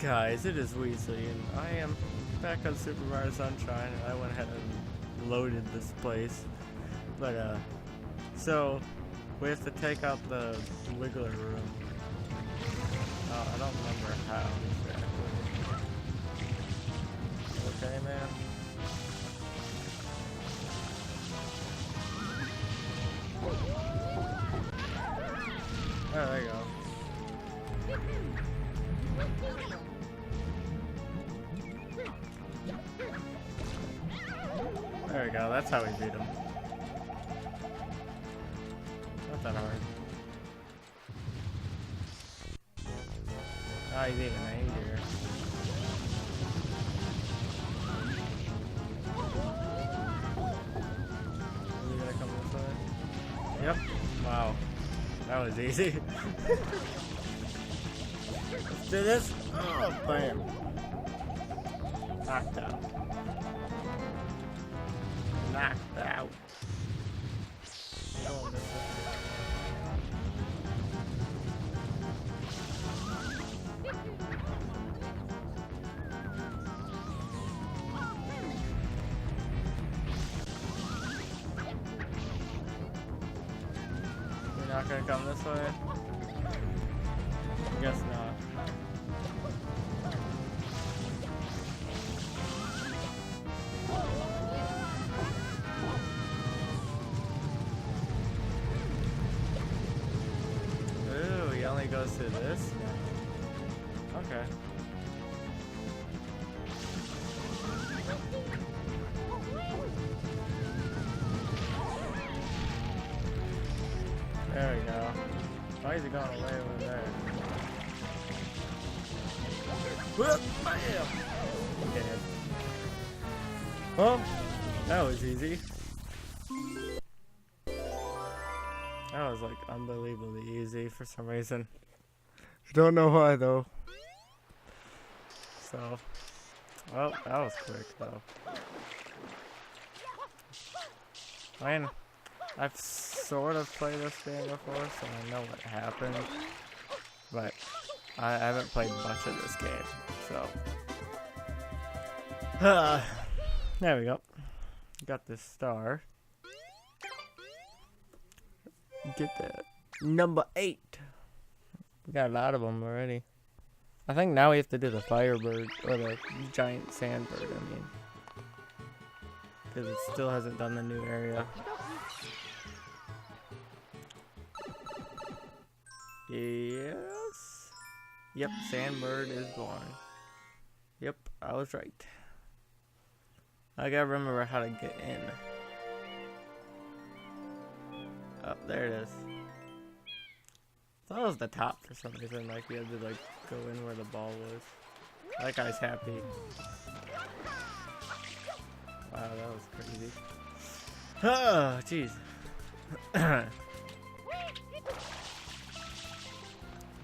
guys, it is Weasley, and I am back on Super Mario Sunshine, and I went ahead and loaded this place. But, so, we have to take out the Wiggler room. I don't remember how exactly. Okay, man? Oh, there you go. There we go, that's how we beat him. Not that hard. Oh, he's even angrier. Are you gonna come this way? Yep. Wow. That was easy. Let's do this. Oh, bam. Knocked out. Knocked out. Going this way. You're not gonna come this way? I guess not. Ooh, he only goes to this now. Okay. There we go. Why is he going away over there? Whoop! Bam! Dead. Well, that was easy. That was like unbelievably easy for some reason. I don't know why though. So, well, that was quick though. Man, I've sort of played this game before, so I know what happened. But I haven't played much of this game, so. There we go. Got this star. Get that. Number 8. We got a lot of them already. I think now we have to do the firebird, or the giant sandbird, I mean. Because it still hasn't done the new area. Yes. Yep, sandbird is born. Yep, I was right. I gotta remember how to get in. Oh, there it is. I thought it was the top for some reason, like you had to like go in where the ball was. That guy's happy. Wow, that was crazy. Oh, jeez.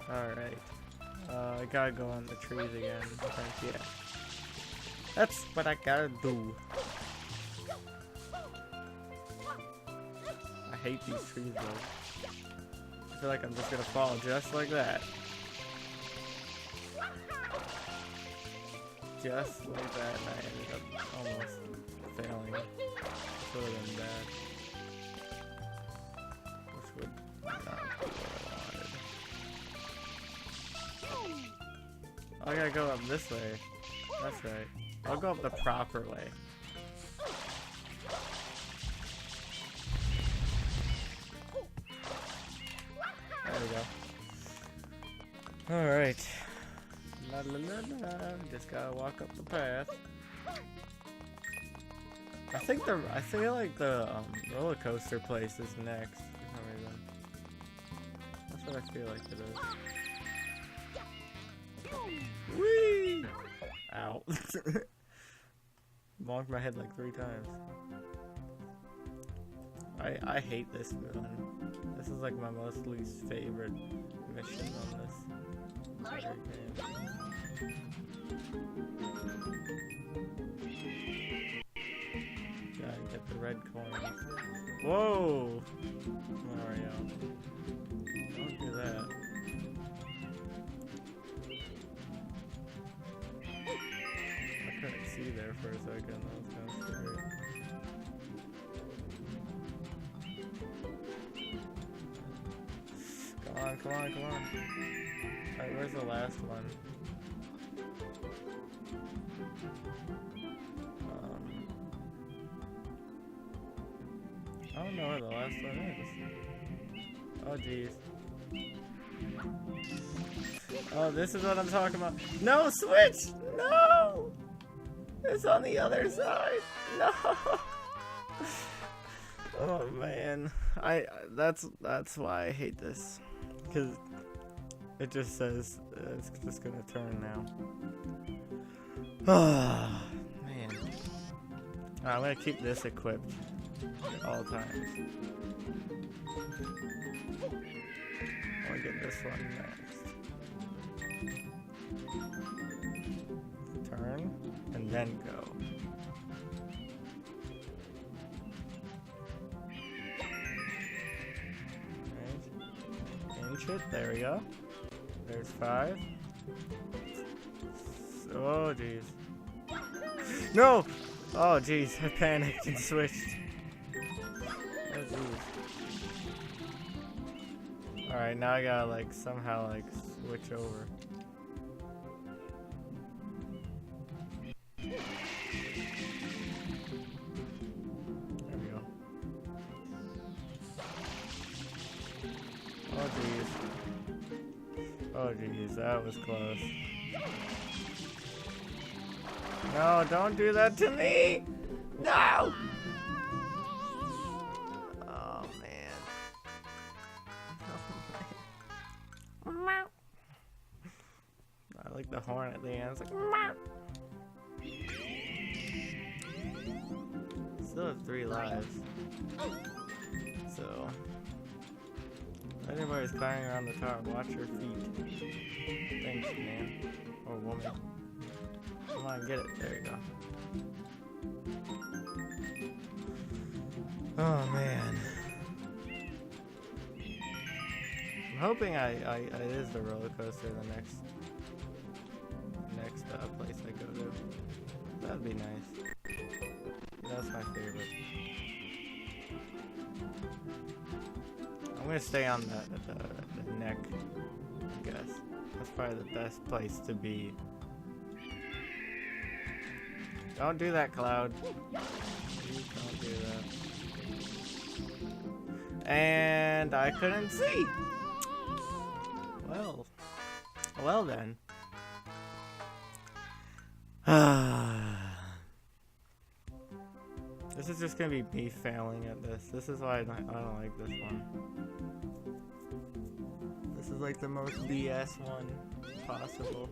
Alright. I gotta go on the trees again, I think, yeah. That's what I gotta do. I hate these trees though. I feel like I'm just gonna fall just like that. Just like that, and I ended up almost failing. Would have been bad. Which would not be what I wanted. I gotta go up this way. That's right. I'll go up the proper way. There we go. Alright. La la la la. Just gotta walk up the path. I feel like the roller coaster place is next for some reason. That's what I feel like it is. Whee! Ow. Bonked my head like 3 times. I hate this moon. This is like my most least favorite mission on this entire game. Gotta get the red coins. Whoa! Mario. Don't do that. there for a second. That was kind of scary. Come on, come on, come on. Alright, where's the last one? I don't know where the last one is. Oh, jeez. Oh, this is what I'm talking about. No, switch! No! It's on the other side. No! Oh, man. That's why I hate this. Because it just says it's just gonna turn now. Oh, man. I'm gonna keep this equipped at all times. I'll get this one next. Turn, and then go. Right. Inch it, there we go. There's 5. Oh, jeez. No! Oh, jeez, I panicked and switched. Oh, jeez. Alright, now I gotta, like, somehow, like, switch over. There we go. Oh, jeez. Oh, jeez, that was close. No, don't do that to me! No! Oh, man. Oh, man. I like the horn at the end. It's like, meow. Still have 3 lives. So, if anybody's climbing around the tower, watch your feet. Thanks, man. Or woman. Come on, get it. There you go. Oh, man. I'm hoping it is the roller coaster the next place I go to. That'd be nice. That's my favorite. I'm gonna stay on the neck, I guess. That's probably the best place to be. Don't do that, Cloud. Please don't do that. And I couldn't see. Well then. This is just gonna be me failing at this. This is why I don't like this one. This is like the most BS one possible.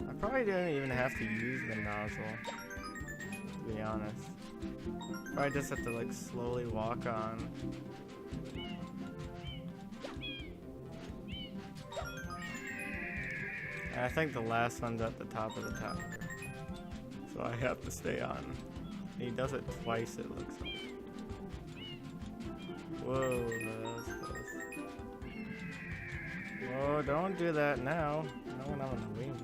I probably didn't even have to use the nozzle, to be honest. Probably just have to like slowly walk on. And I think the last one's at the top of the tower. So I have to stay on. He does it twice, it looks like. Whoa, that was close. Whoa, don't do that now. No one on the wing.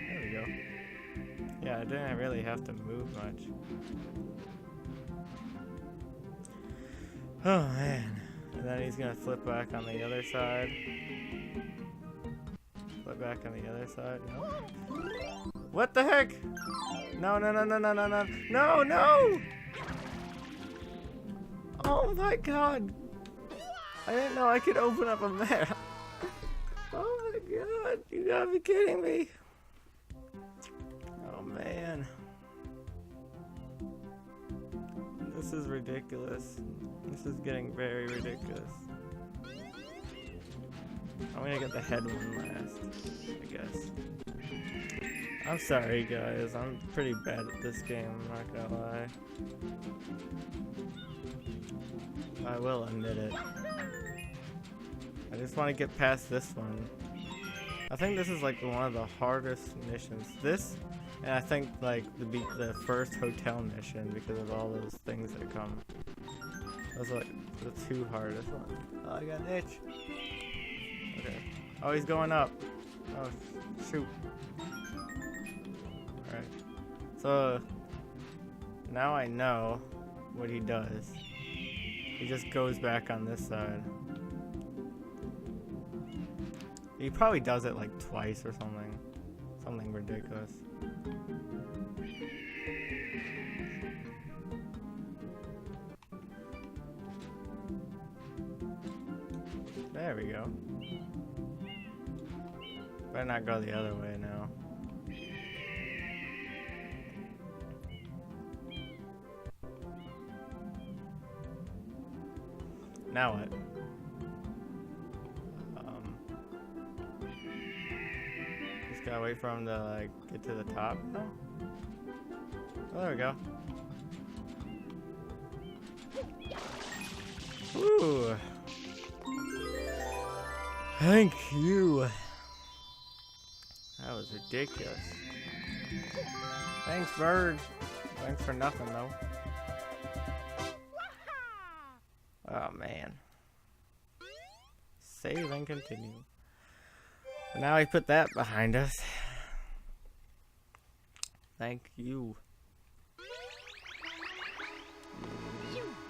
There we go. Yeah, I didn't really have to move much. Oh man. And then he's gonna flip back on the other side. Flip back on the other side. No. What the heck? No, no, no, no, no, no, no. No, no! Oh my god. I didn't know I could open up a map. Oh my god. You gotta be kidding me. Oh man. This is ridiculous. This is getting very ridiculous. I'm gonna get the head one last, I guess. I'm sorry guys, I'm pretty bad at this game, I'm not gonna lie. I will admit it. I just want to get past this one. I think this is like one of the hardest missions. This, and I think like the first hotel mission because of all those things that come. That's like the two hardest one. Oh, I got an itch. Okay. Oh, he's going up. Oh, shoot. Alright. So, now I know what he does. He just goes back on this side. He probably does it like twice or something. Something ridiculous. There we go. Better not go the other way now. Now what? Just gotta wait for him to like get to the top. No? Oh, there we go. Ooh. Thank you. That was ridiculous. Thanks, bird. Thanks for nothing, though. Oh, man. Save and continue. And now I put that behind us. Thank you.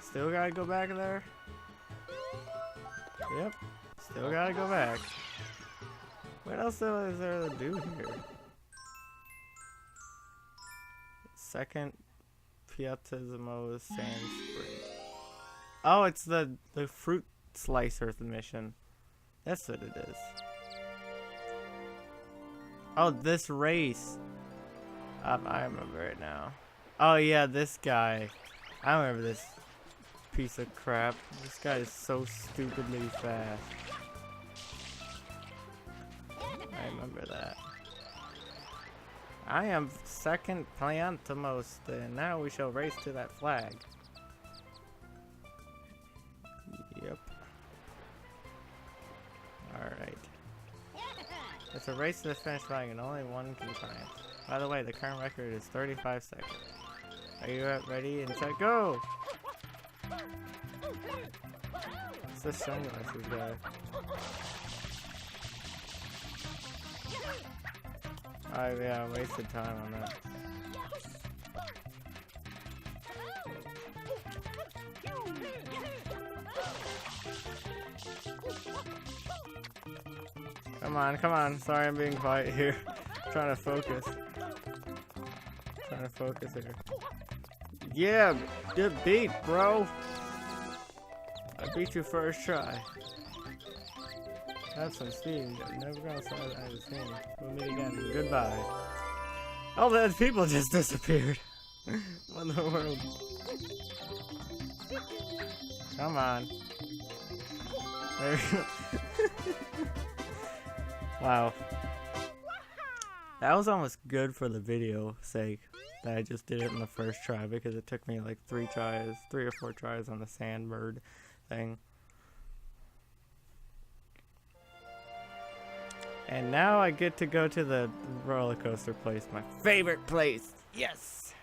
Still gotta go back there? Yep. Still gotta go back. What else is there to do here? Second Piattesimo Sand Spring. Oh, it's the fruit slicer mission. That's what it is. Oh, this race. I remember it now. Oh yeah, this guy. I remember this piece of crap. This guy is so stupidly fast. I remember that. I am second Piantamost, and now we shall race to that flag. Yep. Alright. It's a race to the finish line and only one can triumph. By the way, the current record is 35 seconds. Are you ready and set, go! It's this sunglasses guy. Yeah, I wasted time on that. Come on, come on. Sorry I'm being quiet here. Trying to focus. Trying to focus here. Yeah, good beat, bro. I beat you first try. Have some steam. Never gonna say that I was steam. We'll meet again. Goodbye. All those people just disappeared. What in the world? Come on. There we go. Wow. That was almost good for the video sake that I just did it in the first try, because it took me like 3 or 4 tries on the sandbird thing. And now I get to go to the roller coaster place, my favorite place. Yes!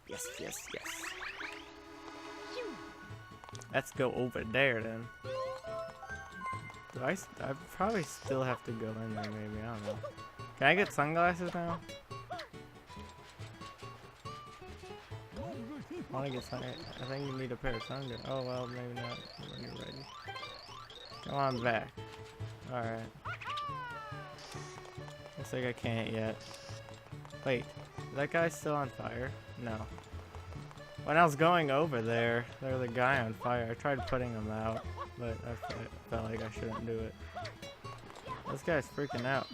Yes, yes, yes. Let's go over there then. Do I probably still have to go in there maybe, I don't know. Can I get sunglasses now? I want to get sunglasses. I think you need a pair of sunglasses. Oh well, maybe not when you're ready. Come on back. Alright. Looks like I can't yet. Wait, is that guy still on fire? No. When I was going over there, there was a guy on fire. I tried putting him out, but I felt like I shouldn't do it. This guy's freaking out.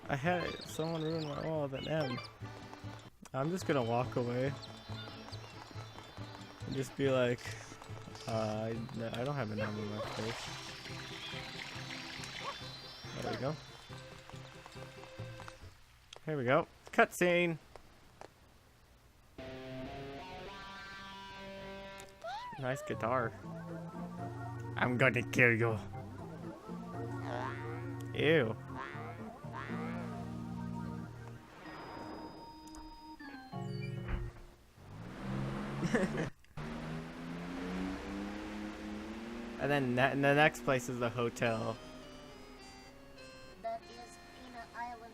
I had someone ruin my wall with an M. I'm just gonna walk away and just be like, I don't have an M in my face. There we go. Here we go. Cutscene. Nice guitar. I'm gonna kill you. Ew. And then the next place is the hotel. That is Pina Island.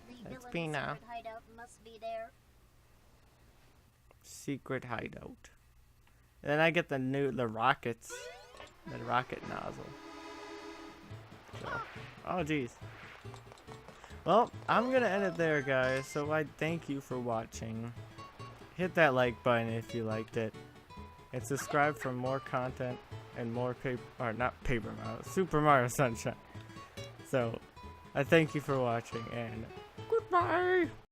The That's villain's Pina. secret hideout must be there. Secret hideout. And then I get the rockets. The rocket nozzle. So, oh geez. Well, I'm gonna end it there, guys. So I thank you for watching. Hit that like button if you liked it. And subscribe for more content and more Paper Mario, Super Mario Sunshine. So, I thank you for watching and goodbye!